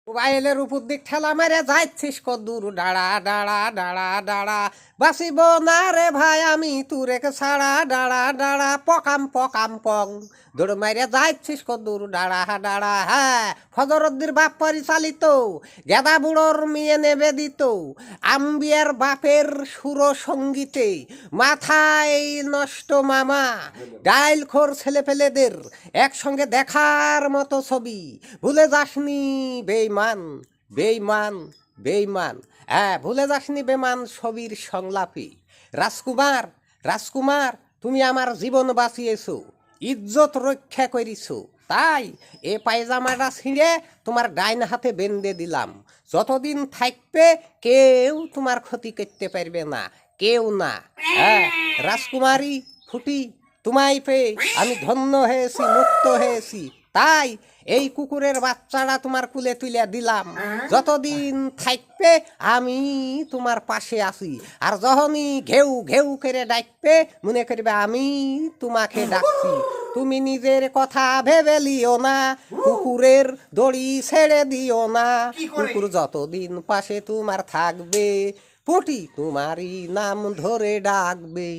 মোবাইলের উপর দিক ঠেলা মেরে যাচ্ছিস কদ্দুর ডাড়া ডাড়া ডাড়া ডাড়া বাসিব না রে ভাই আমি তুরেকে ছাড়া ডাড়া ডাড়া পকাম পকাম পং দৌড় মাইরে যাচ্ছিস কদ্দুর ডাড়া ডাড়া। হ্যাঁ, ফজরদ্দির বাপ পরিচালিত গেদা বুড়োর মেয়ে নেবে দিত আম্বিয়ার বাপের সুর সঙ্গীতে মাথায় নষ্ট মামা ডাইল খোর ছেলে পেলেদের একসঙ্গে দেখার মতো ছবি ভুলে যাসনি বেইমান বেইমান বেইমান। হ্যাঁ, ভুলে যাসনি বেমান ছবির সংলাপে রাজকুমার রাজকুমার তুমি আমার জীবন বাঁচিয়েছো, ইজ্জত রক্ষা করিছো, তাই এ পায়জামাটা ছিঁড়ে তোমার ডাইন হাতে বেঁধে দিলাম। যতদিন থাকবে কেউ তোমার ক্ষতি করতে পারবে না, কেউ না। হ্যাঁ রাজকুমারী ফুটি, তোমায় পেয়ে আমি ধন্য হয়েছি, মুক্ত হয়েছি, তাই এই কুকুরের বাচ্চাটা তোমার কুলে তুলে দিলাম। যতদিন থাকবে আমি তোমার পাশে আছি, আর যখনই ঘেউ ঘেউ করে ডাকবে মনে করবে আমি তোমাকে ডাকছি। তুমি নিজের কথা ভেবে লিও না, কুকুরের দড়ি ছেড়ে দিও না। কুকুর যতদিন পাশে তোমার থাকবে পুটি তোমারই নাম ধরে ডাকবে।